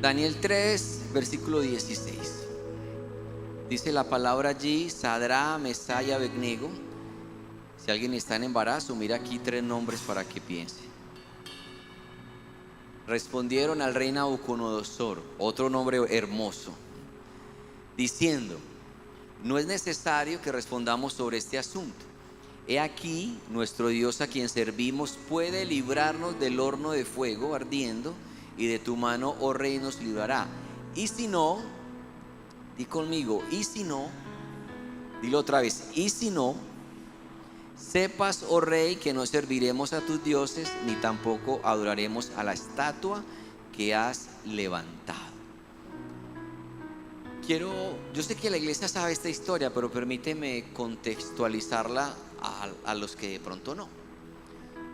Daniel 3, versículo 16. Dice la palabra allí: Sadrach, Mesach y Abednego. Si alguien está en embarazo, mira aquí 3 nombres para que piense. Respondieron al rey Nabucodonosor, otro nombre hermoso, diciendo: no es necesario que respondamos sobre este asunto. He aquí, nuestro Dios a quien servimos puede librarnos del horno de fuego ardiendo, y de tu mano, oh rey, nos librará. Y si no, di conmigo, y si no, dilo otra vez, y si no, sepas, oh rey, que no serviremos a tus dioses, ni tampoco adoraremos a la estatua que has levantado. Yo sé que la iglesia sabe esta historia, pero permíteme contextualizarla a los que de pronto no.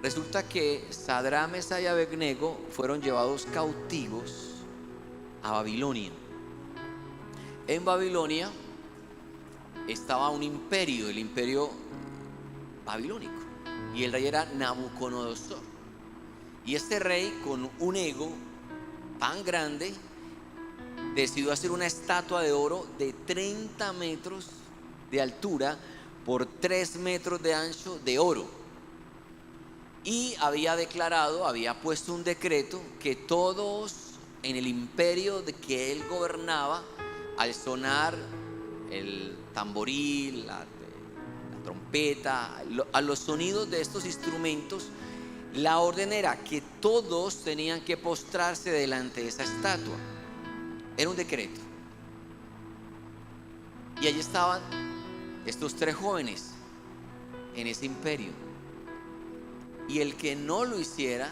Resulta que Sadrach, Mesach y Abednego fueron llevados cautivos a Babilonia. En Babilonia estaba un imperio, el imperio babilónico, y el rey era Nabucodonosor. Y este rey, con un ego tan grande, decidió hacer una estatua de oro de 30 metros de altura por 3 metros de ancho de oro. Y había puesto un decreto que todos en el imperio de que él gobernaba, al sonar el tamboril, la trompeta, a los sonidos de estos instrumentos, la orden era que todos tenían que postrarse delante de esa estatua. Era un decreto. Y allí estaban estos 3 jóvenes en ese imperio. Y el que no lo hiciera,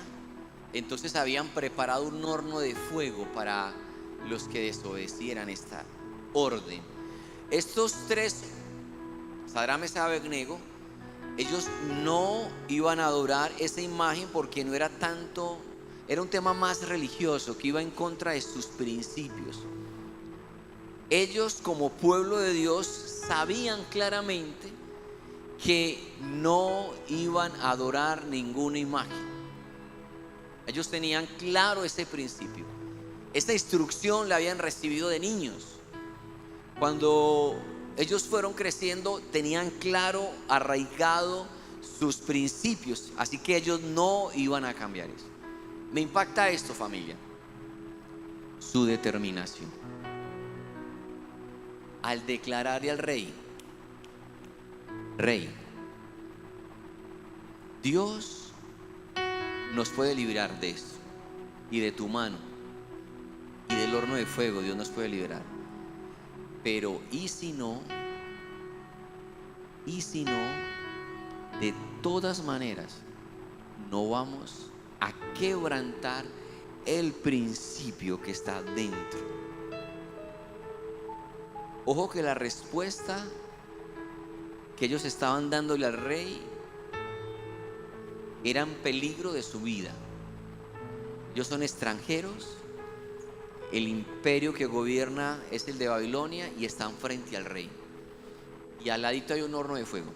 entonces habían preparado un horno de fuego para los que desobedecieran esta orden. Estos 3, Sadrach, Mesach y Abednego, ellos no iban a adorar esa imagen porque no era tanto, era un tema más religioso que iba en contra de sus principios. Ellos, como pueblo de Dios, sabían claramente que no iban a adorar ninguna imagen. Ellos tenían claro ese principio. Esta instrucción la habían recibido de niños. Cuando ellos fueron creciendo, tenían claro, arraigado sus principios, así que ellos no iban a cambiar eso. Me impacta esto, familia, su determinación. Al declararle al rey: Rey, Dios nos puede librar de esto, y de tu mano, y del horno de fuego Dios nos puede liberar. Pero ¿y si no? De todas maneras no vamos a quebrantar el principio que está dentro. Ojo que la respuesta que ellos estaban dándole al rey era en peligro de su vida. Ellos son extranjeros, el imperio que gobierna es el de Babilonia y están frente al rey. Y al ladito hay un horno de fuego.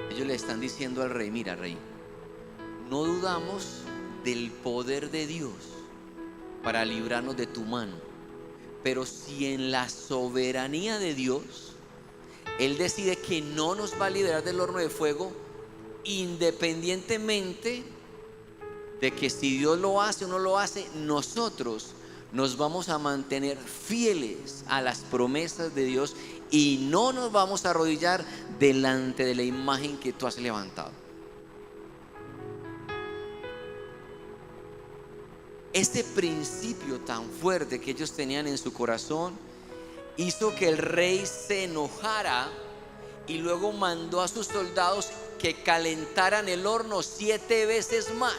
Ellos le están diciendo al rey: mira, rey, no dudamos del poder de Dios para librarnos de tu mano, pero si en la soberanía de Dios Él decide que no nos va a liberar del horno de fuego, independientemente de que si Dios lo hace o no lo hace, nosotros nos vamos a mantener fieles a las promesas de Dios y no nos vamos a arrodillar delante de la imagen que tú has levantado. Este principio tan fuerte que ellos tenían en su corazón hizo que el rey se enojara y luego mandó a sus soldados que calentaran el horno 7 veces más.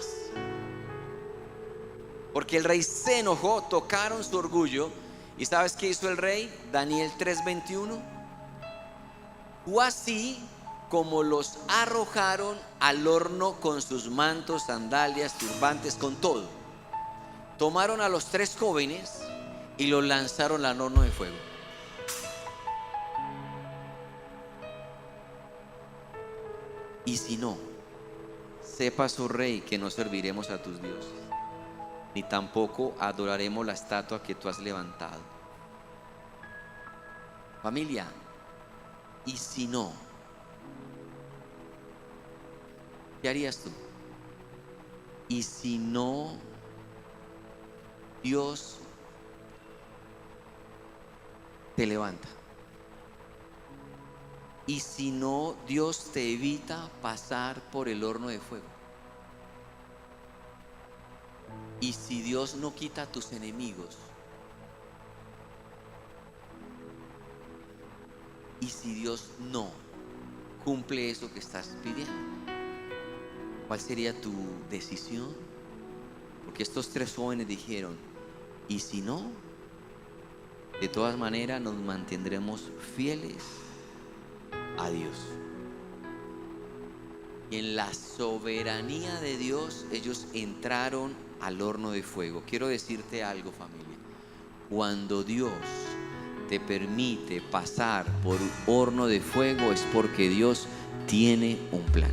Porque el rey se enojó, tocaron su orgullo. ¿Y sabes qué hizo el rey? Daniel 3:21. O así como los arrojaron al horno con sus mantos, sandalias, turbantes, con todo, tomaron a los 3 jóvenes y los lanzaron al horno de fuego. Y si no, sepas, oh rey, que no serviremos a tus dioses. ni tampoco adoraremos la estatua que tú has levantado. Familia, ¿y si no? ¿Qué harías tú? ¿Y si no Dios te levanta? ¿Y si no Dios te evita pasar por el horno de fuego? ¿Y si Dios no quita a tus enemigos? ¿Y si Dios no cumple eso que estás pidiendo? ¿Cuál sería tu decisión? Porque estos tres jóvenes dijeron, ¿y si no? De todas maneras nos mantendremos fieles a Dios. Y en la soberanía de Dios ellos entraron al horno de fuego. Quiero decirte algo, familia. Cuando Dios te permite pasar por un horno de fuego es porque Dios tiene un plan.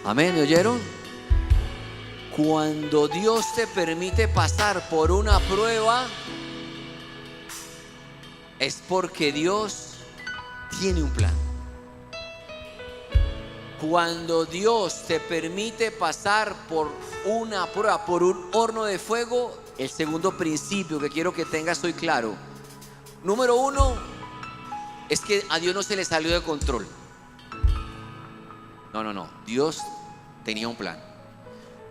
Amén, ¿me oyeron? Cuando Dios te permite pasar por una prueba es porque Dios tiene un plan. Cuando Dios te permite pasar por una prueba, por un horno de fuego, el segundo principio que quiero que tengas hoy claro. Número uno, es que a Dios no se le salió de control. No. Dios tenía un plan.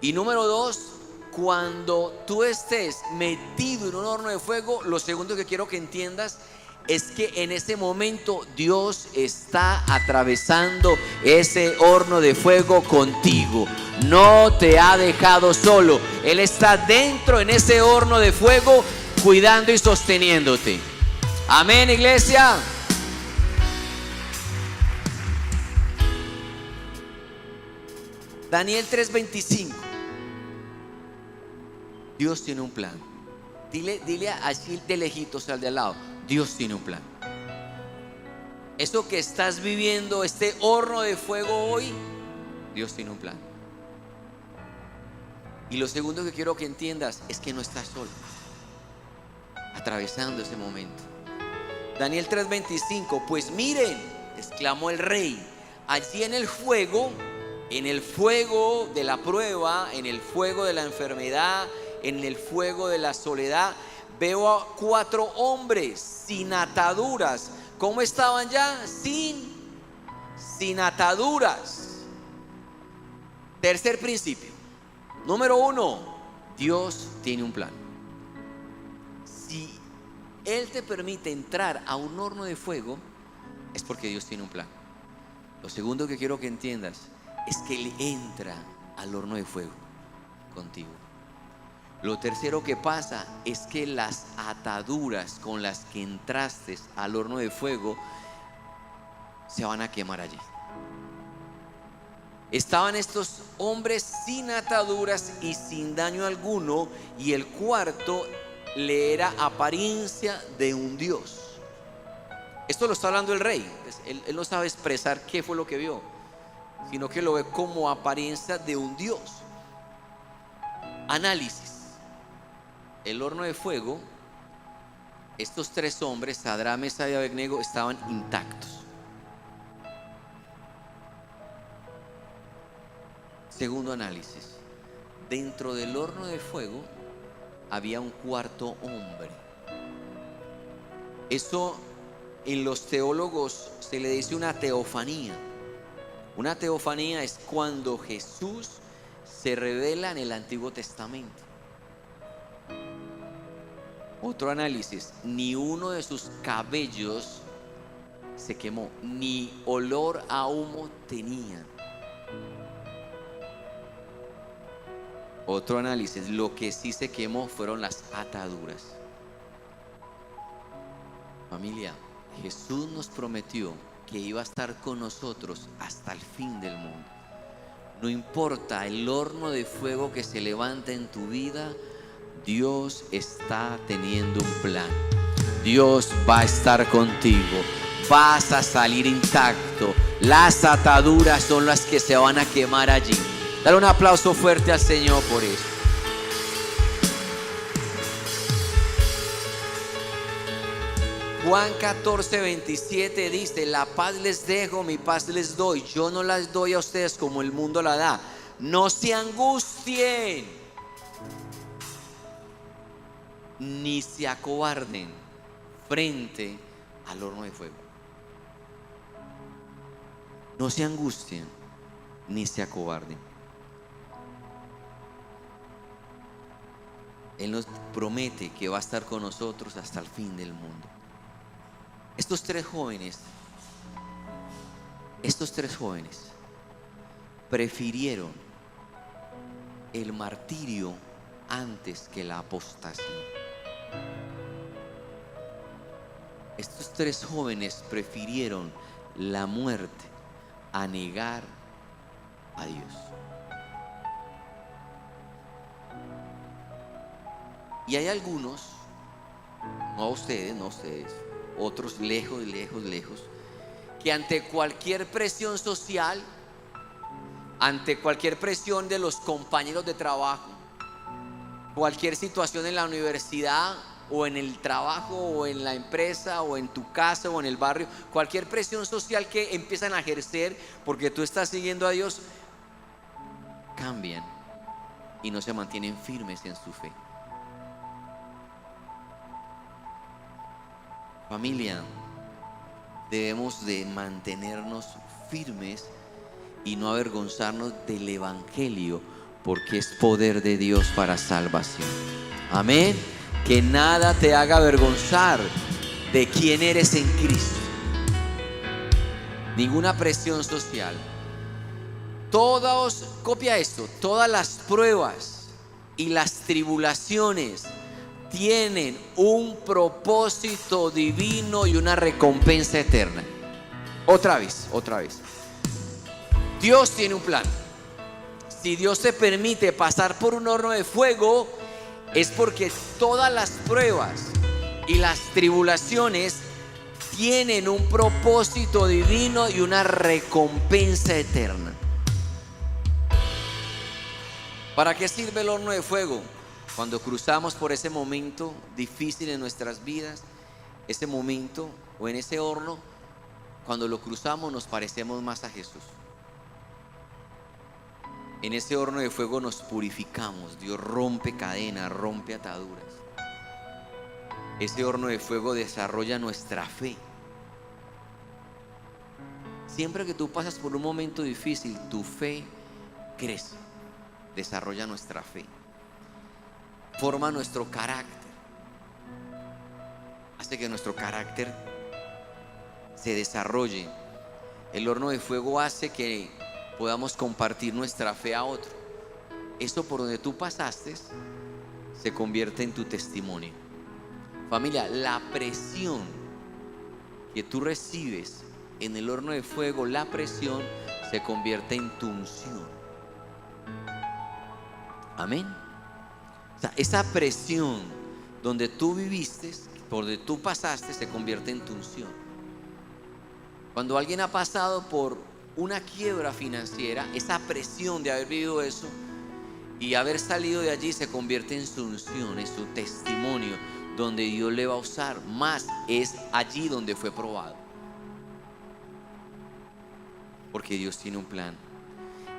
Y número dos, cuando tú estés metido en un horno de fuego, lo segundo que quiero que entiendas es que en ese momento Dios está atravesando ese horno de fuego contigo. No te ha dejado solo. Él está dentro en ese horno de fuego cuidando y sosteniéndote. Amén, iglesia. Daniel 3:25. Dios tiene un plan. Dile así de lejitos al de al lado. Dios tiene un plan. Eso que estás viviendo, este horno de fuego hoy, Dios tiene un plan. Y lo segundo que quiero que entiendas es que no estás solo atravesando ese momento. Daniel 3:25. Pues miren, exclamó el rey, allí en el fuego de la prueba, en el fuego de la enfermedad, en el fuego de la soledad, veo a 4 hombres sin ataduras. ¿Cómo estaban ya? Sin ataduras. Tercer principio. Número 1, Dios tiene un plan. Si Él te permite entrar a un horno de fuego, es porque Dios tiene un plan. Lo segundo que quiero que entiendas es que Él entra al horno de fuego contigo. Lo tercero que pasa es que las ataduras con las que entraste al horno de fuego se van a quemar allí. Estaban estos hombres sin ataduras y sin daño alguno, y el cuarto le era apariencia de un dios. Esto lo está hablando el rey. Él no sabe expresar qué fue lo que vio, sino que lo ve como apariencia de un dios. Análisis. El horno de fuego, estos 3 hombres, Sadrach, Mesach y Abednego, estaban intactos. Segundo análisis. Dentro del horno de fuego había un cuarto hombre. Eso en los teólogos se le dice una teofanía. Una teofanía es cuando Jesús se revela en el Antiguo Testamento. Otro análisis, ni uno de sus cabellos se quemó, ni olor a humo tenían. Otro análisis, lo que sí se quemó fueron las ataduras. Familia, Jesús nos prometió que iba a estar con nosotros hasta el fin del mundo. No importa el horno de fuego que se levanta en tu vida, Dios está teniendo un plan. Dios va a estar contigo. Vas a salir intacto. Las ataduras son las que se van a quemar allí. Dale un aplauso fuerte al Señor por eso. Juan 14:27 dice: la paz les dejo, mi paz les doy. Yo no las doy a ustedes como el mundo la da. No se angustien ni se acobarden frente al horno de fuego. No se angustien ni se acobarden. Él nos promete que va a estar con nosotros hasta el fin del mundo. Estos tres jóvenes prefirieron el martirio antes que la apostasía. Estos tres jóvenes prefirieron la muerte a negar a Dios. Y hay algunos, no ustedes, otros lejos, que ante cualquier presión social, ante cualquier presión de los compañeros de trabajo, cualquier situación en la universidad o en el trabajo o en la empresa o en tu casa o en el barrio, cualquier presión social que empiezan a ejercer porque tú estás siguiendo a Dios, cambian y no se mantienen firmes en su fe. Familia, debemos de mantenernos firmes y no avergonzarnos del Evangelio, porque es poder de Dios para salvación. Amén. Que nada te haga avergonzar de quién eres en Cristo. Ninguna presión social. Copia esto, todas las pruebas y las tribulaciones tienen un propósito divino y una recompensa eterna. Otra vez. Dios tiene un plan. Si Dios te permite pasar por un horno de fuego, es porque todas las pruebas y las tribulaciones tienen un propósito divino y una recompensa eterna. ¿Para qué sirve el horno de fuego? Cuando cruzamos por ese momento difícil en nuestras vidas, ese momento o en ese horno, cuando lo cruzamos nos parecemos más a Jesús. En ese horno de fuego nos purificamos. Dios rompe cadenas, rompe ataduras. Ese horno de fuego desarrolla nuestra fe. Siempre que tú pasas por un momento difícil, tu fe crece, desarrolla nuestra fe, forma nuestro carácter, hace que nuestro carácter se desarrolle. El horno de fuego hace que podamos compartir nuestra fe a otro. Eso por donde tú pasaste se convierte en tu testimonio. Familia, la presión que tú recibes en el horno de fuego, la presión se convierte en tu unción. Amén. O sea, esa presión donde tú viviste, por donde tú pasaste, se convierte en tu unción. Cuando alguien ha pasado por una quiebra financiera, esa presión de haber vivido eso y haber salido de allí se convierte en su unción, en su testimonio, donde Dios le va a usar. Más es allí donde fue probado, porque Dios tiene un plan.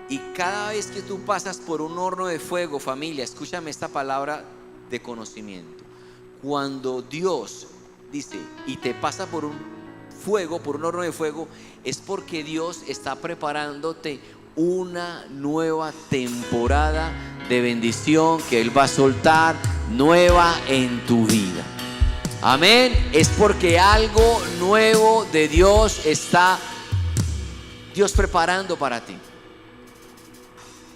Y cada vez que tú pasas por un horno de fuego, familia, escúchame esta palabra de conocimiento. Cuando Dios dice y te pasa por un fuego, por un horno de fuego, es porque Dios está preparándote una nueva temporada de bendición que Él va a soltar nueva en tu vida. Amén. Es porque algo nuevo de Dios está Dios preparando para ti.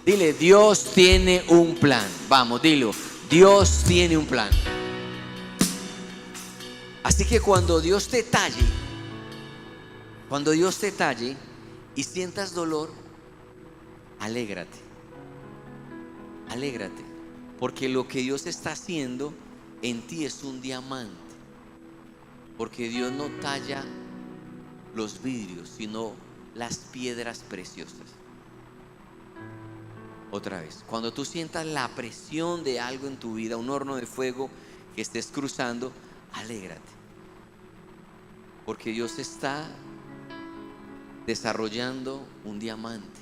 Dile, Dios tiene un plan. Vamos, dilo, Dios tiene un plan. Así que cuando Dios te talle y sientas dolor, alégrate, porque lo que Dios está haciendo en ti es un diamante, porque Dios no talla los vidrios, sino las piedras preciosas. Otra vez, cuando tú sientas la presión de algo en tu vida, un horno de fuego que estés cruzando, alégrate, porque Dios está desarrollando un diamante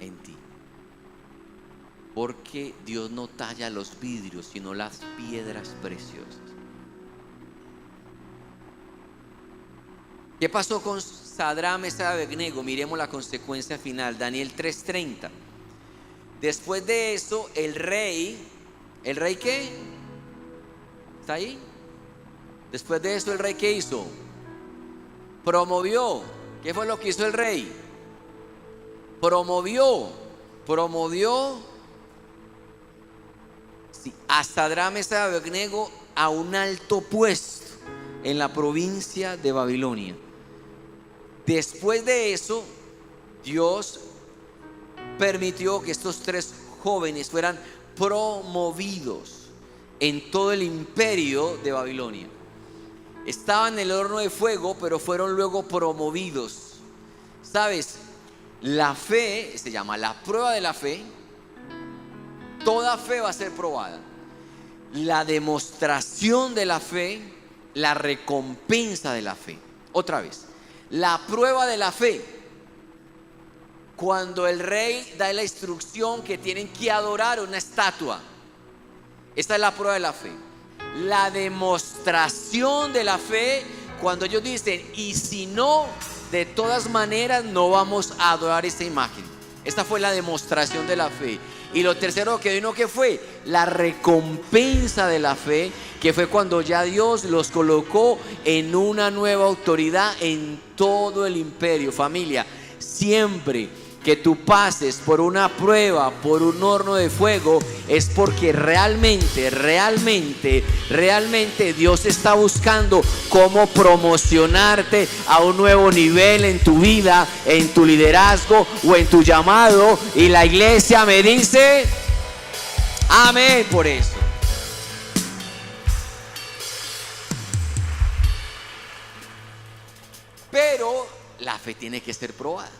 en ti. Porque Dios no talla los vidrios, sino las piedras preciosas. ¿Qué pasó con Sadrach, Mesach y Abednego? Miremos la consecuencia final. Daniel 3:30. Después de eso, el rey ¿qué? ¿Está ahí? Después de eso, el rey ¿qué hizo? Promovió. ¿Qué fue lo que hizo el rey? Promovió a Sadrach, Mesach y Abednego a un alto puesto en la provincia de Babilonia. Después de eso, Dios permitió que estos tres jóvenes fueran promovidos en todo el imperio de Babilonia. Estaban en el horno de fuego, pero fueron luego promovidos. ¿Sabes? La fe se llama la prueba de la fe. Toda fe va a ser probada. La demostración de la fe, la recompensa de la fe. Otra vez, la prueba de la fe. Cuando el rey da la instrucción que tienen que adorar una estatua. Esta es la prueba de la fe. La demostración de la fe, cuando ellos dicen, y si no, de todas maneras no vamos a adorar esta imagen. Esta fue la demostración de la fe. Y lo tercero que vino, ¿qué fue? La recompensa de la fe, que fue cuando ya Dios los colocó en una nueva autoridad en todo el imperio. Familia, siempre que tú pases por una prueba, por un horno de fuego, es porque realmente Dios está buscando cómo promocionarte a un nuevo nivel en tu vida, en tu liderazgo o en tu llamado. Y la iglesia me dice amén por eso. Pero la fe tiene que ser probada.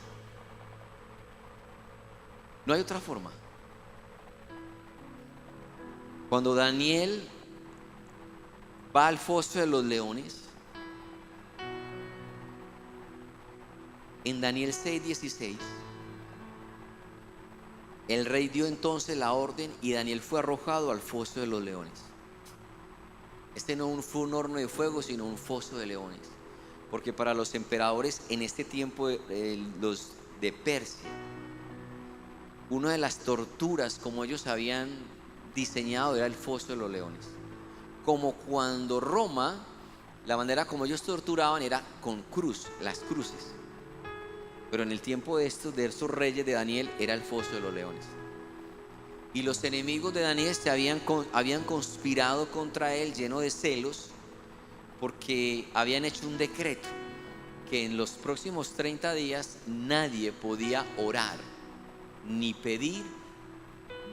No hay otra forma. Cuando Daniel va al foso de los leones, en Daniel 6:16, el rey dio entonces la orden y Daniel fue arrojado al foso de los leones. Este no fue un horno de fuego, sino un foso de leones. Porque para los emperadores en este tiempo, los de Persia, una de las torturas como ellos habían diseñado era el foso de los leones. Como cuando Roma, la manera como ellos torturaban era con las cruces. Pero en el tiempo de esos reyes de Daniel era el foso de los leones. Y los enemigos de Daniel habían conspirado contra él, lleno de celos, porque habían hecho un decreto que en los próximos 30 días nadie podía orar ni pedir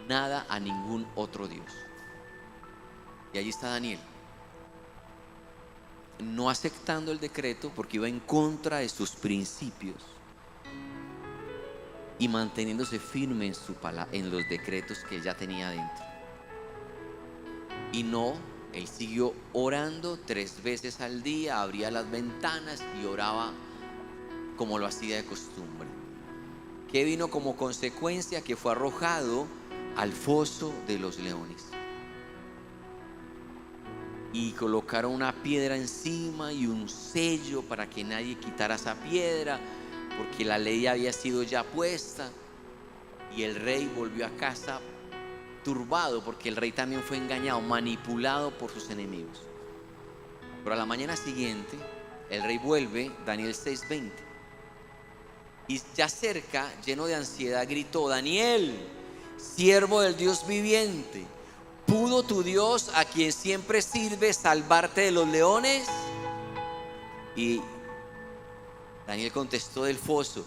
nada a ningún otro Dios. Y allí está Daniel, no aceptando el decreto porque iba en contra de sus principios y manteniéndose firme en los decretos que ya tenía dentro. Y no, él siguió orando 3 veces al día, abría las ventanas y oraba como lo hacía de costumbre. ¿Qué vino como consecuencia? Que fue arrojado al foso de los leones. Y colocaron una piedra encima y un sello para que nadie quitara esa piedra, porque la ley había sido ya puesta. Y el rey volvió a casa turbado, porque el rey también fue engañado, manipulado por sus enemigos. Pero a la mañana siguiente el rey vuelve, Daniel 6:20, y ya cerca, lleno de ansiedad, gritó: Daniel, siervo del Dios viviente, ¿pudo tu Dios, a quien siempre sirves, salvarte de los leones? Y Daniel contestó del foso: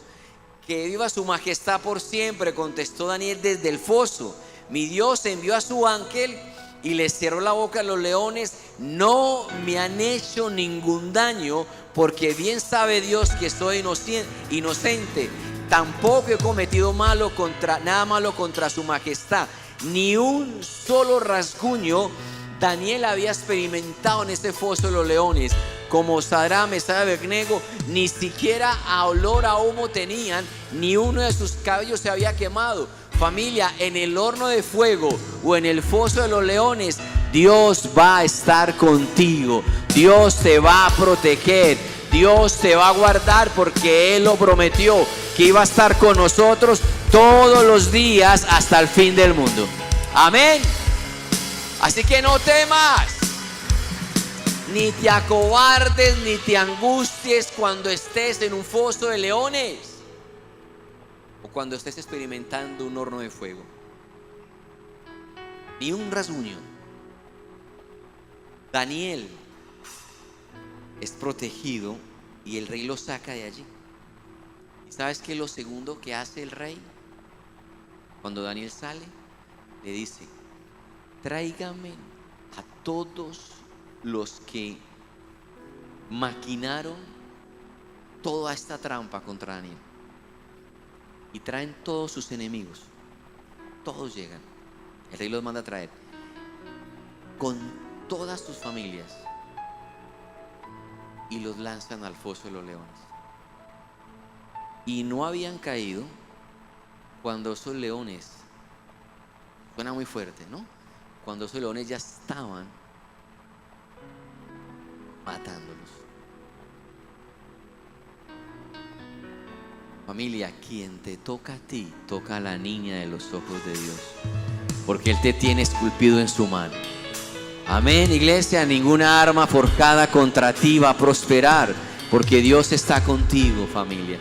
que viva su majestad por siempre. Contestó Daniel desde el foso: mi Dios envió a su ángel y les cerró la boca a los leones. No me han hecho ningún daño, porque bien sabe Dios que soy inocente. tampoco he cometido nada malo contra su majestad. Ni un solo rasguño Daniel había experimentado en este foso de los leones. Como Sadrach, Mesach y Abednego, ni siquiera a olor a humo tenían, ni uno de sus cabellos se había quemado. Familia, en el horno de fuego o en el foso de los leones, Dios va a estar contigo. Dios te va a proteger. Dios te va a guardar, porque Él lo prometió, que iba a estar con nosotros todos los días hasta el fin del mundo. Amén. Así que no temas, ni te acobardes, ni te angusties cuando estés en un foso de leones o cuando estés experimentando un horno de fuego. Ni un rasguño. Daniel es protegido y el rey lo saca de allí. ¿Y sabes qué es lo segundo que hace el rey? Cuando Daniel sale, le dice: tráigame a todos los que maquinaron toda esta trampa contra Daniel. Y traen todos sus enemigos. Todos llegan. El rey los manda a traer con todas sus familias y los lanzan al foso de los leones. Y no habían caído cuando esos leones, suena muy fuerte, ¿no? Cuando esos leones ya estaban matándolos. Familia, quien te toca a ti, toca a la niña de los ojos de Dios, porque Él te tiene esculpido en su mano. Amén, iglesia. Ninguna arma forjada contra ti va a prosperar, porque Dios está contigo, familia.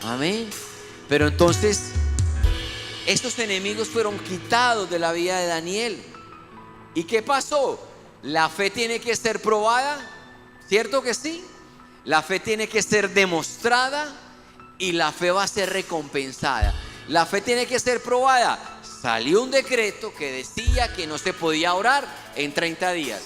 Amén. Pero entonces estos enemigos fueron quitados de la vida de Daniel. ¿Y qué pasó? La fe tiene que ser probada, ¿cierto que sí? La fe tiene que ser demostrada y la fe va a ser recompensada. La fe tiene que ser probada. Salió un decreto que decía que no se podía orar en 30 días.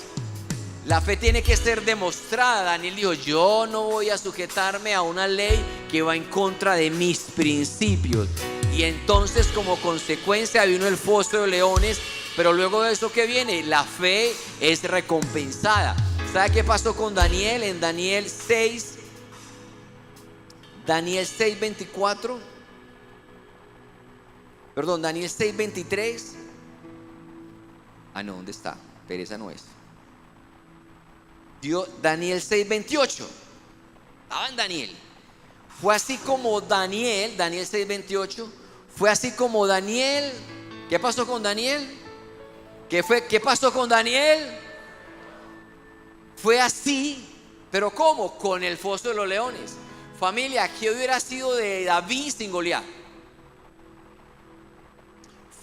La fe tiene que ser demostrada. Daniel dijo: yo no voy a sujetarme a una ley que va en contra de mis principios. Y entonces, como consecuencia, vino el foso de leones. Pero luego de eso, ¿qué viene? La fe es recompensada. ¿Sabe qué pasó con Daniel? En Daniel 6, Daniel 6:24. Perdón, Daniel 6:23. No, ¿dónde está? Pero esa no es. Daniel 6:28. Estaba en Daniel. Fue así como Daniel 6:28. Fue así como Daniel. ¿Qué pasó con Daniel? ¿Qué pasó con Daniel? Fue así, pero ¿cómo? Con el foso de los leones. Familia, ¿qué hubiera sido de David sin Goliat?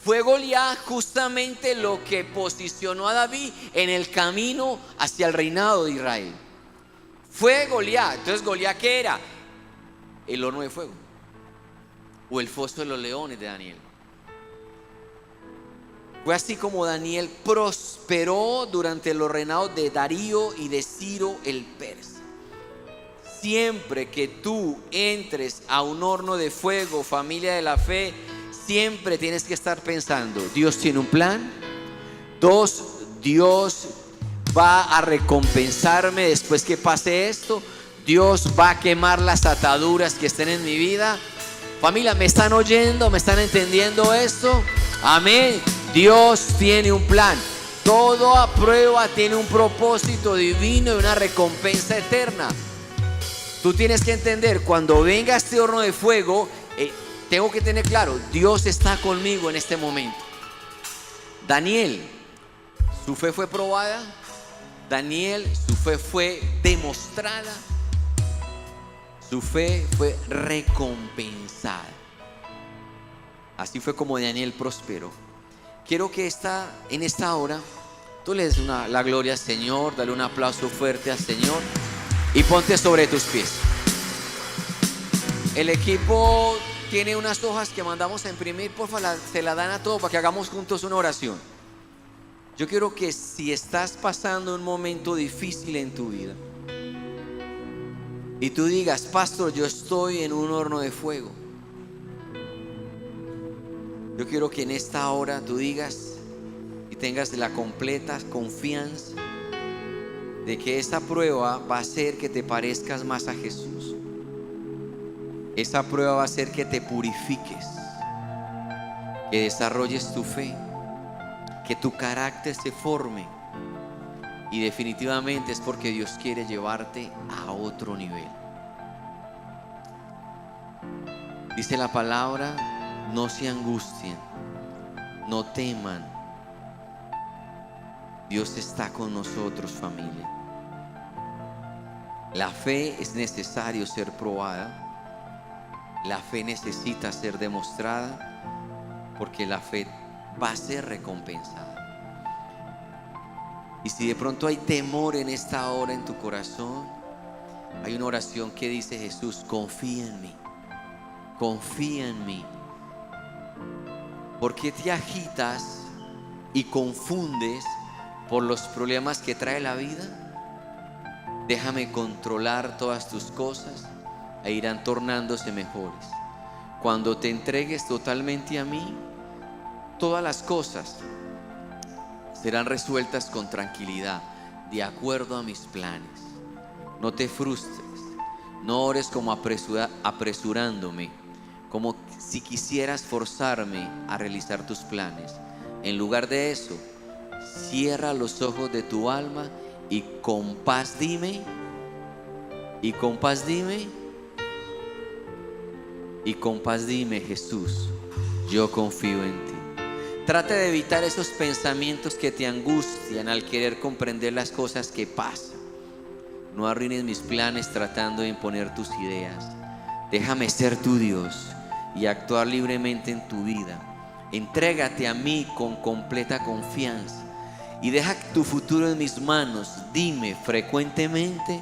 Fue Goliat justamente lo que posicionó a David en el camino hacia el reinado de Israel. Fue Goliat. Entonces, ¿Goliat qué era? El horno de fuego o el foso de los leones de Daniel. Fue así como Daniel prosperó durante los reinados de Darío y de Ciro el persa. Siempre que tú entres a un horno de fuego, familia de la fe, siempre tienes que estar pensando: Dios tiene un plan. 2, Dios va a recompensarme después que pase esto. Dios va a quemar las ataduras que estén en mi vida. Familia, ¿me están oyendo? ¿Me están entendiendo esto? Amén. Dios tiene un plan. Toda prueba tiene un propósito divino y una recompensa eterna. Tú tienes que entender, cuando venga este horno de fuego, tengo que tener claro: Dios está conmigo en este momento. Daniel, su fe fue probada. Daniel, su fe fue demostrada. Su fe fue recompensada. Así fue como Daniel prosperó. Quiero que en esta hora tú le des la gloria al Señor. Dale un aplauso fuerte al Señor y ponte sobre tus pies. El equipo tiene unas hojas que mandamos a imprimir. Por favor, se la dan a todos para que hagamos juntos una oración. Yo quiero que, si estás pasando un momento difícil en tu vida y tú digas: pastor, yo estoy en un horno de fuego, Yo quiero que en esta hora tú digas y tengas la completa confianza de que esa prueba va a hacer que te parezcas más a Jesús. Esa prueba va a hacer que te purifiques, que desarrolles tu fe, que tu carácter se forme. Y definitivamente es porque Dios quiere llevarte a otro nivel. Dice la palabra: no se angustien, no teman. Dios está con nosotros, familia. La fe es necesario ser probada. La fe necesita ser demostrada, porque la fe va a ser recompensada. Y si de pronto hay temor en esta hora en tu corazón, hay una oración que dice: Jesús, confía en mí, confía en mí. ¿Por qué te agitas y confundes por los problemas que trae la vida? Déjame controlar todas tus cosas e irán tornándose mejores. Cuando te entregues totalmente a mí, todas las cosas serán resueltas con tranquilidad, de acuerdo a mis planes. No te frustres, no ores como apresurándome, como si quisieras forzarme a realizar tus planes. En lugar de eso, cierra los ojos de tu alma y con paz dime, Jesús, yo confío en ti. Trata de evitar esos pensamientos que te angustian al querer comprender las cosas que pasan. No arruines mis planes tratando de imponer tus ideas. Déjame ser tu Dios y actuar libremente en tu vida. Entrégate a mí con completa confianza y deja tu futuro en mis manos. Dime frecuentemente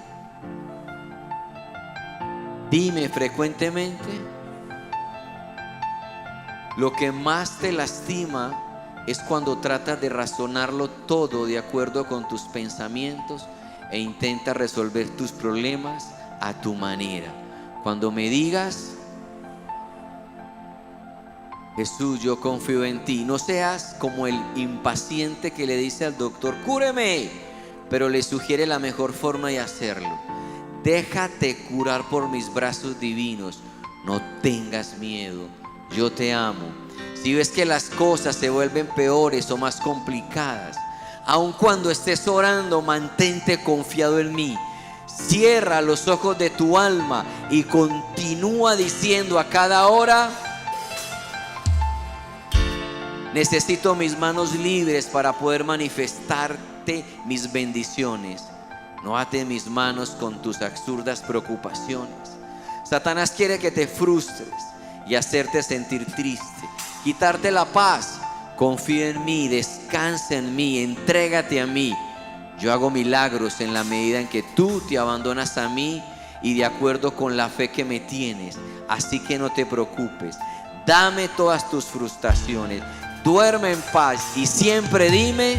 lo que más te lastima es cuando tratas de razonarlo todo de acuerdo con tus pensamientos e intentas resolver tus problemas a tu manera. Cuando me digas: Jesús, yo confío en ti, no seas como el impaciente que le dice al doctor: cúreme, pero le sugiere la mejor forma de hacerlo. Déjate curar por mis brazos divinos. No tengas miedo, yo te amo. Si ves que las cosas se vuelven peores o más complicadas, aun cuando estés orando, mantente confiado en mí. Cierra los ojos de tu alma y continúa diciendo a cada hora: necesito mis manos libres para poder manifestarte mis bendiciones. No ates mis manos con tus absurdas preocupaciones. Satanás quiere que te frustres y hacerte sentir triste, quitarte la paz. Confía en mí, descansa en mí, entrégate a mí. Yo hago milagros en la medida en que tú te abandonas a mí y de acuerdo con la fe que me tienes. Así que no te preocupes. Dame todas tus frustraciones. Duerme en paz y siempre dime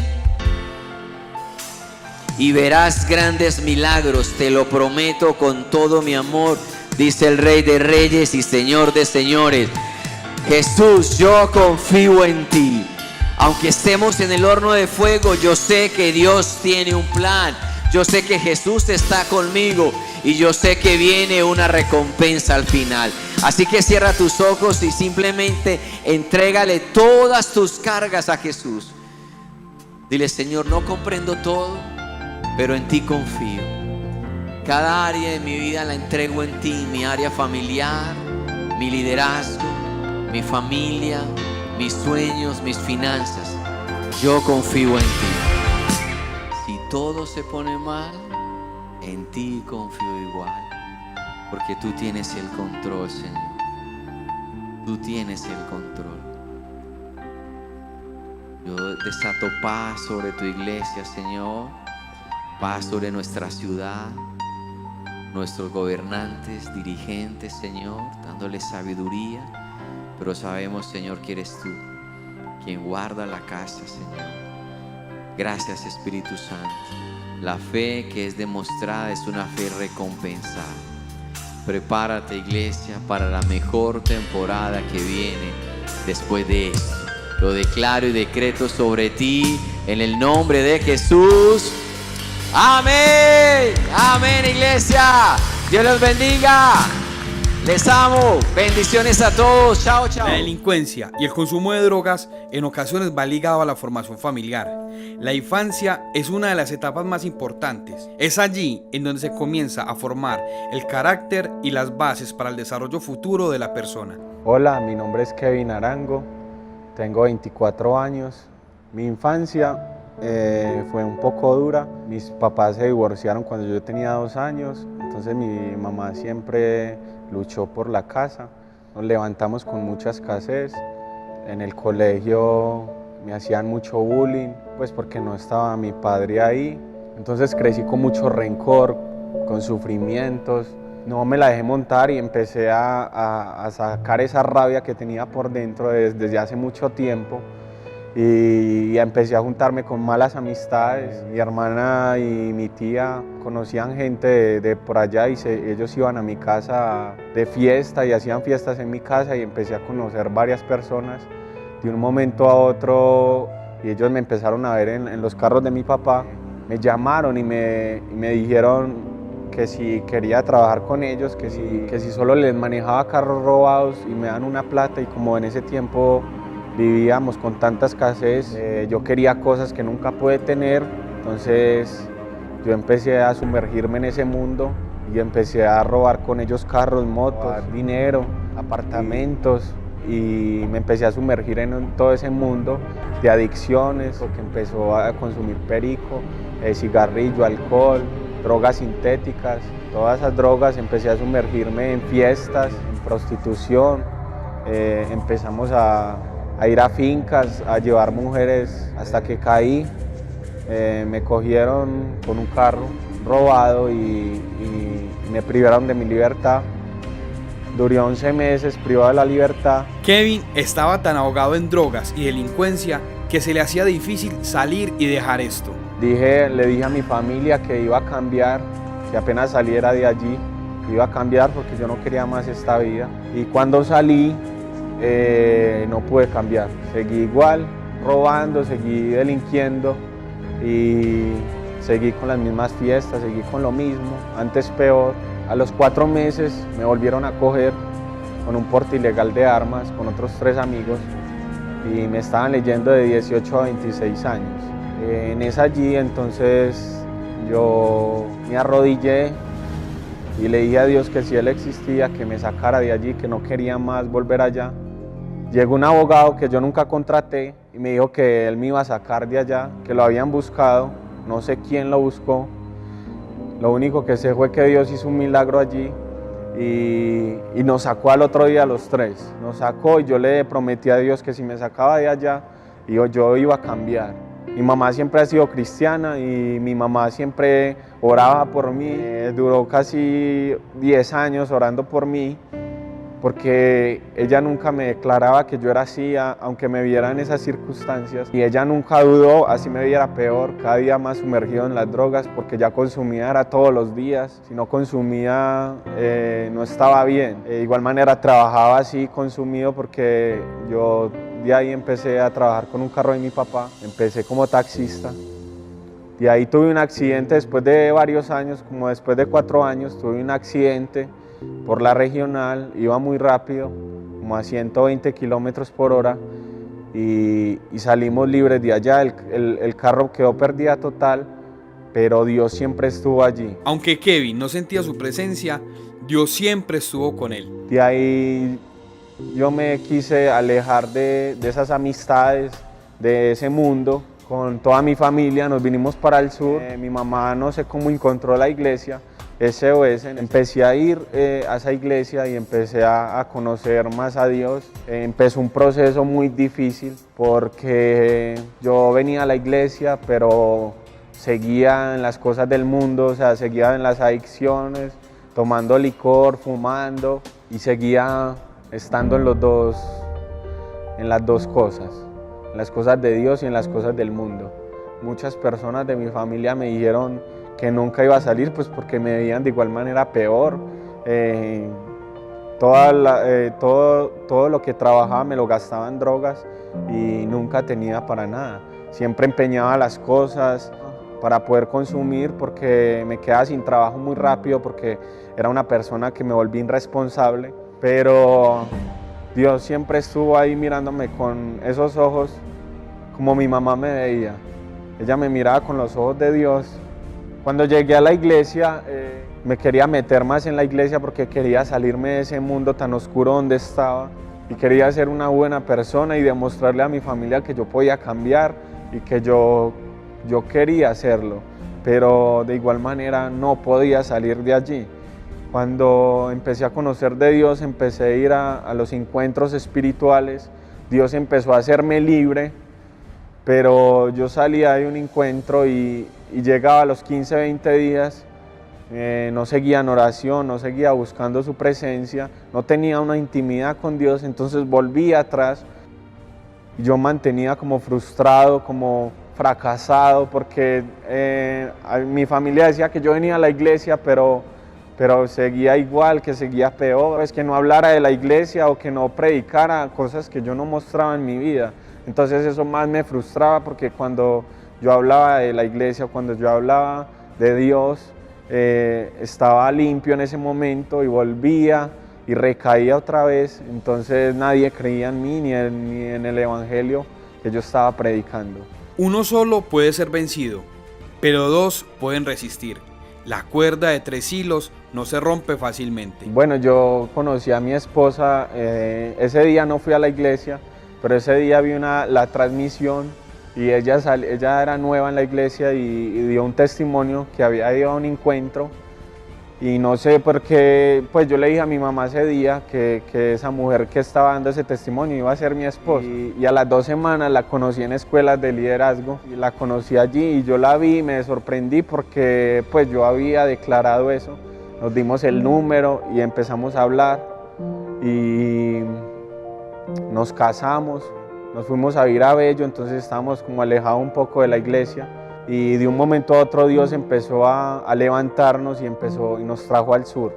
y verás grandes milagros. Te lo prometo con todo mi amor, dice el Rey de Reyes y Señor de Señores. Jesús, yo confío en ti. Aunque estemos en el horno de fuego, yo sé que Dios tiene un plan. Yo sé que Jesús está conmigo y yo sé que viene una recompensa al final. Así que cierra tus ojos y simplemente entrégale todas tus cargas a Jesús. Dile: Señor, no comprendo todo, pero en ti confío. Cada área de mi vida la entrego en ti. Mi área familiar, mi liderazgo, mi familia, mis sueños, mis finanzas. Yo confío en ti. Si todo se pone mal, en ti confío igual, porque tú tienes el control, Señor. Tú tienes el control. Yo desato paz sobre tu iglesia, Señor. Paz sobre nuestra ciudad, nuestros gobernantes, dirigentes, Señor, dándoles sabiduría. Pero sabemos, Señor, que eres tú quien guarda la casa, Señor. Gracias, Espíritu Santo. La fe que es demostrada es una fe recompensada. Prepárate, iglesia, para la mejor temporada que viene después de esto. Lo declaro y decreto sobre ti en el nombre de Jesús. Amén. Amén, iglesia. Dios los bendiga. Les amo. Bendiciones a todos. Chao, chao. La delincuencia y el consumo de drogas en ocasiones va ligado a la formación familiar. La infancia es una de las etapas más importantes. Es allí en donde se comienza a formar el carácter y las bases para el desarrollo futuro de la persona. Hola, mi nombre es Kevin Arango, tengo 24 años. Mi infancia fue un poco dura. Mis papás se divorciaron cuando yo tenía 2 años, entonces mi mamá siempre luchó por la casa. Nos levantamos con mucha escasez. En el colegio me hacían mucho bullying, pues porque no estaba mi padre ahí. Entonces crecí con mucho rencor, con sufrimientos. No me la dejé montar y empecé a sacar esa rabia que tenía por dentro desde hace mucho tiempo. Y empecé a juntarme con malas amistades. Mi hermana y mi tía conocían gente de por allá y ellos iban a mi casa de fiesta y hacían fiestas en mi casa y empecé a conocer varias personas de un momento a otro y ellos me empezaron a ver en los carros de mi papá. Me llamaron y me dijeron que si quería trabajar con ellos, que si solo les manejaba carros robados y me dan una plata, y como en ese tiempo vivíamos con tanta escasez, yo quería cosas que nunca pude tener, entonces yo empecé a sumergirme en ese mundo y empecé a robar con ellos carros, motos, dinero, apartamentos, y me empecé a sumergir en todo ese mundo de adicciones, porque empezó a consumir perico, cigarrillo, alcohol, drogas sintéticas. Todas esas drogas, empecé a sumergirme en fiestas, en prostitución, empezamos a ir a fincas, a llevar mujeres, hasta que caí. Me cogieron con un carro robado y me privaron de mi libertad. Duré 11 meses privado de la libertad. Kevin estaba tan ahogado en drogas y delincuencia que se le hacía difícil salir y dejar esto. Le dije a mi familia que iba a cambiar, que apenas saliera de allí, iba a cambiar porque yo no quería más esta vida. Y cuando salí, no pude cambiar. Seguí igual, robando, seguí delinquiendo y seguí con las mismas fiestas, seguí con lo mismo, antes peor. A los 4 meses me volvieron a coger con un porte ilegal de armas con otros 3 amigos y me estaban leyendo de 18 a 26 años. En esa allí entonces yo me arrodillé y le dije a Dios que si Él existía, que me sacara de allí, que no quería más volver allá. Llegó un abogado que yo nunca contraté y me dijo que él me iba a sacar de allá, que lo habían buscado, no sé quién lo buscó. Lo único que sé fue que Dios hizo un milagro allí y nos sacó al otro día a los 3. Nos sacó y yo le prometí a Dios que si me sacaba de allá, yo iba a cambiar. Mi mamá siempre ha sido cristiana y mi mamá siempre oraba por mí. Duró casi 10 años orando por mí, porque ella nunca me declaraba que yo era así, aunque me viera en esas circunstancias. Y ella nunca dudó, así me viera peor, cada día más sumergido en las drogas, porque ya consumía era todos los días. Si no consumía, no estaba bien. De igual manera trabajaba así consumido, porque yo de ahí empecé a trabajar con un carro de mi papá. Empecé como taxista. De ahí tuve un accidente después de varios años, como después de 4 años, tuve un accidente por la regional, iba muy rápido, como a 120 kilómetros por hora, y salimos libres de allá. El carro quedó pérdida total, pero Dios siempre estuvo allí. Aunque Kevin no sentía su presencia, Dios siempre estuvo con él. De ahí yo me quise alejar de esas amistades, de ese mundo. Con toda mi familia nos vinimos para el sur. Mi mamá no sé cómo encontró la iglesia, SOS. Empecé a ir a esa iglesia y empecé a conocer más a Dios. Empezó un proceso muy difícil porque yo venía a la iglesia, pero seguía en las cosas del mundo, o sea, seguía en las adicciones, tomando licor, fumando, y seguía estando en las dos cosas, en las cosas de Dios y en las cosas del mundo. Muchas personas de mi familia me dijeron que nunca iba a salir, pues porque me veían de igual manera peor. todo lo que trabajaba me lo gastaba en drogas y nunca tenía para nada. Siempre empeñaba las cosas para poder consumir porque me quedaba sin trabajo muy rápido porque era una persona que me volví irresponsable, pero Dios siempre estuvo ahí mirándome con esos ojos como mi mamá me veía. Ella me miraba con los ojos de Dios. Cuando llegué a la iglesia, me quería meter más en la iglesia porque quería salirme de ese mundo tan oscuro donde estaba y quería ser una buena persona y demostrarle a mi familia que yo podía cambiar y que yo quería hacerlo, pero de igual manera no podía salir de allí. Cuando empecé a conocer de Dios, empecé a ir a los encuentros espirituales, Dios empezó a hacerme libre, pero yo salía de un encuentro y llegaba a los 15, 20 días, no seguía en oración, no seguía buscando su presencia, no tenía una intimidad con Dios, entonces volví atrás y yo mantenía como frustrado, como fracasado, porque mi familia decía que yo venía a la iglesia, pero seguía igual, que seguía peor, es que no hablara de la iglesia o que no predicara cosas que yo no mostraba en mi vida. Entonces eso más me frustraba porque cuando yo hablaba de la iglesia, cuando yo hablaba de Dios, estaba limpio en ese momento y volvía y recaía otra vez. Entonces nadie creía en mí ni en el evangelio que yo estaba predicando. Uno solo puede ser vencido, pero dos pueden resistir. La cuerda de 3 hilos no se rompe fácilmente. Bueno, yo conocí a mi esposa, ese día no fui a la iglesia, pero ese día vi la transmisión y ella era nueva en la iglesia y dio un testimonio que había ido a un encuentro. Y no sé por qué, pues yo le dije a mi mamá ese día que esa mujer que estaba dando ese testimonio iba a ser mi esposa. Y a las 2 semanas la conocí en escuelas de liderazgo, y la conocí allí y yo la vi y me sorprendí porque pues yo había declarado eso. Nos dimos el número y empezamos a hablar y nos casamos, nos fuimos a vivir a Bello, entonces estábamos como alejados un poco de la iglesia. Y de un momento a otro Dios empezó a levantarnos y nos trajo al sur.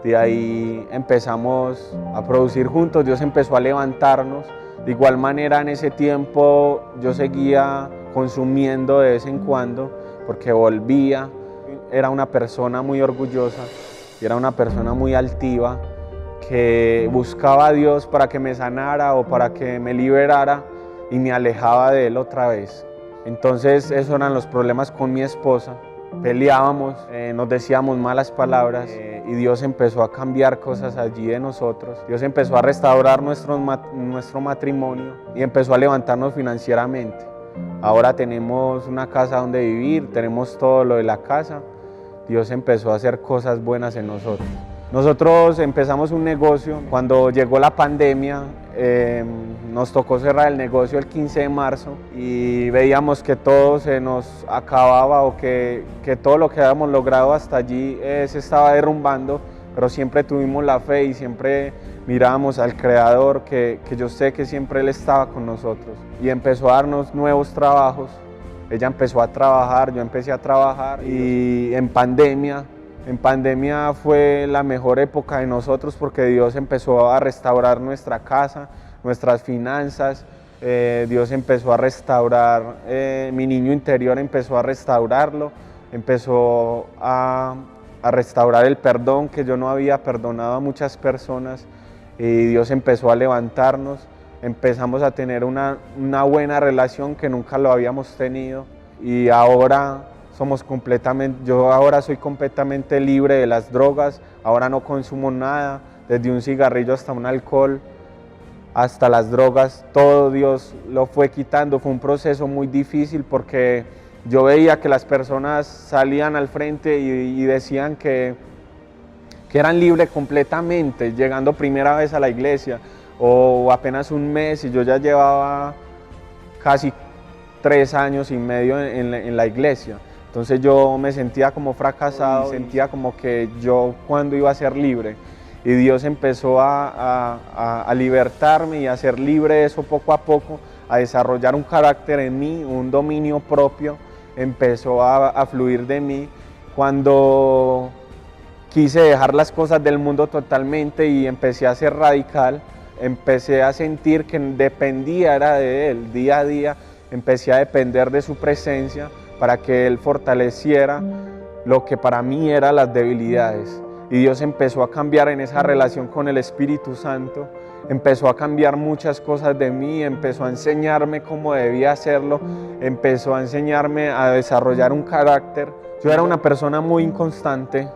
De ahí empezamos a producir juntos, Dios empezó a levantarnos. De igual manera en ese tiempo yo seguía consumiendo de vez en cuando porque volvía. Era una persona muy orgullosa y era una persona muy altiva que buscaba a Dios para que me sanara o para que me liberara y me alejaba de Él otra vez. Entonces esos eran los problemas con mi esposa, peleábamos, nos decíamos malas palabras y Dios empezó a cambiar cosas allí de nosotros. Dios empezó a restaurar nuestro matrimonio y empezó a levantarnos financieramente. Ahora tenemos una casa donde vivir, tenemos todo lo de la casa. Dios empezó a hacer cosas buenas en nosotros. Nosotros empezamos un negocio, cuando llegó la pandemia nos tocó cerrar el negocio el 15 de marzo y veíamos que todo se nos acababa o que todo lo que habíamos logrado hasta allí se estaba derrumbando, pero siempre tuvimos la fe y siempre mirábamos al Creador, que yo sé que siempre Él estaba con nosotros y empezó a darnos nuevos trabajos. Ella empezó a trabajar, yo empecé a trabajar y en pandemia fue la mejor época de nosotros porque Dios empezó a restaurar nuestra casa, nuestras finanzas, Dios empezó a restaurar, mi niño interior empezó a restaurarlo, empezó a restaurar el perdón que yo no había perdonado a muchas personas y Dios empezó a levantarnos, empezamos a tener una buena relación que nunca lo habíamos tenido y ahora yo ahora soy completamente libre de las drogas, ahora no consumo nada, desde un cigarrillo hasta un alcohol, hasta las drogas, todo Dios lo fue quitando. Fue un proceso muy difícil porque yo veía que las personas salían al frente y decían que eran libres completamente, llegando primera vez a la iglesia o apenas un mes y yo ya llevaba casi 3 años y medio en la iglesia. Entonces yo me sentía como fracasado, sentía como que yo cuándo iba a ser libre. Y Dios empezó a libertarme y a ser libre de eso poco a poco, a desarrollar un carácter en mí, un dominio propio, empezó a fluir de mí. Cuando quise dejar las cosas del mundo totalmente y empecé a ser radical. Empecé a sentir que dependía era de Él, día a día empecé a depender de su presencia para que Él fortaleciera lo que para mí eran las debilidades. Y Dios empezó a cambiar en esa relación con el Espíritu Santo, empezó a cambiar muchas cosas de mí, empezó a enseñarme cómo debía hacerlo, empezó a enseñarme a desarrollar un carácter. Yo era una persona muy inconstante,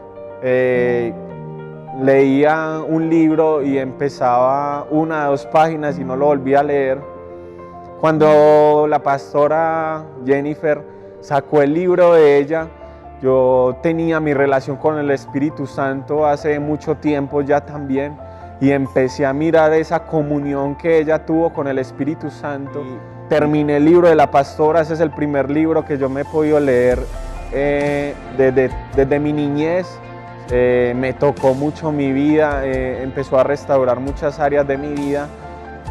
leía un libro y empezaba 1 o 2 páginas y no lo volvía a leer. Cuando la pastora Jennifer sacó el libro de ella, yo tenía mi relación con el Espíritu Santo hace mucho tiempo ya también y empecé a mirar esa comunión que ella tuvo con el Espíritu Santo. Terminé el libro de la pastora, ese es el primer libro que yo me he podido leer desde mi niñez. Me tocó mucho mi vida, empezó a restaurar muchas áreas de mi vida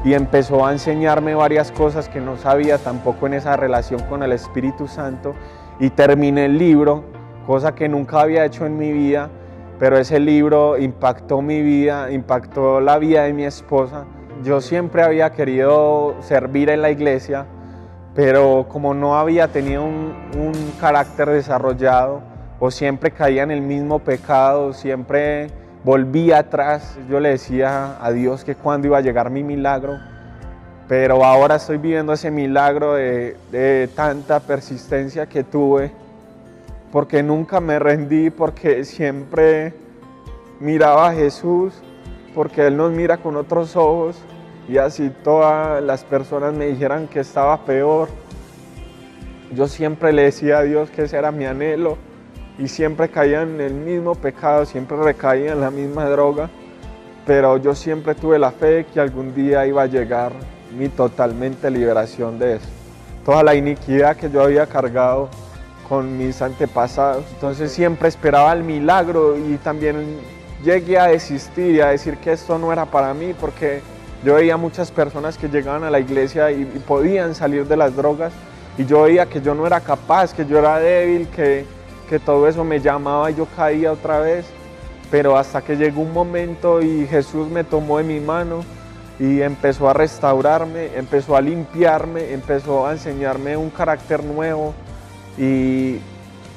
y empezó a enseñarme varias cosas que no sabía tampoco en esa relación con el Espíritu Santo. Y terminé el libro, cosa que nunca había hecho en mi vida, pero ese libro impactó mi vida, impactó la vida de mi esposa. Yo siempre había querido servir en la iglesia, pero como no había tenido un carácter desarrollado, o siempre caía en el mismo pecado, siempre volvía atrás. Yo le decía a Dios que cuándo iba a llegar mi milagro, pero ahora estoy viviendo ese milagro de tanta persistencia que tuve, porque nunca me rendí, porque siempre miraba a Jesús, porque Él nos mira con otros ojos, y así todas las personas me dijeran que estaba peor. Yo siempre le decía a Dios que ese era mi anhelo, y siempre caía en el mismo pecado, siempre recaía en la misma droga, pero yo siempre tuve la fe de que algún día iba a llegar mi totalmente liberación de eso. Toda la iniquidad que yo había cargado con mis antepasados, entonces siempre esperaba el milagro y también llegué a desistir y a decir que esto no era para mí, porque yo veía muchas personas que llegaban a la iglesia y podían salir de las drogas y yo veía que yo no era capaz, que yo era débil, que todo eso me llamaba y yo caía otra vez, pero hasta que llegó un momento y Jesús me tomó de mi mano y empezó a restaurarme, empezó a limpiarme, empezó a enseñarme un carácter nuevo y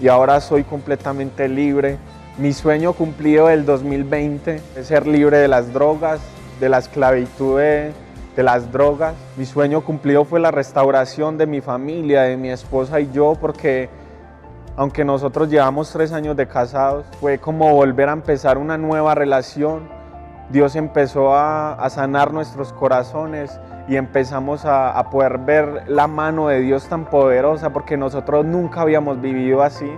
ahora soy completamente libre. Mi sueño cumplido del 2020 es ser libre de las drogas, de la esclavitud de las drogas. Mi sueño cumplido fue la restauración de mi familia, de mi esposa y yo, porque aunque nosotros llevamos 3 años de casados, fue como volver a empezar una nueva relación. Dios empezó a sanar nuestros corazones y empezamos a poder ver la mano de Dios tan poderosa, porque nosotros nunca habíamos vivido así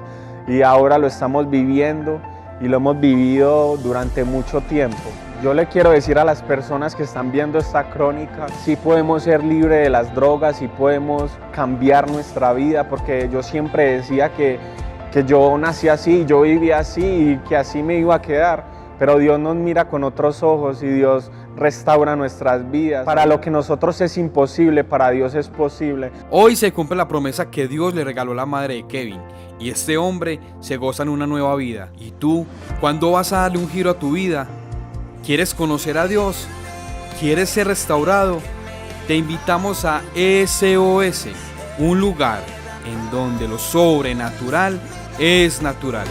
y ahora lo estamos viviendo y lo hemos vivido durante mucho tiempo. Yo le quiero decir a las personas que están viendo esta crónica, sí podemos ser libres de las drogas, sí podemos cambiar nuestra vida, porque yo siempre decía que yo nací así, yo vivía así y que así me iba a quedar, pero Dios nos mira con otros ojos y Dios restaura nuestras vidas. Para lo que nosotros es imposible, para Dios es posible. Hoy se cumple la promesa que Dios le regaló a la madre de Kevin y este hombre se goza en una nueva vida. ¿Y tú, cuándo vas a darle un giro a tu vida? ¿Quieres conocer a Dios? ¿Quieres ser restaurado? Te invitamos a SOS, un lugar en donde lo sobrenatural es natural.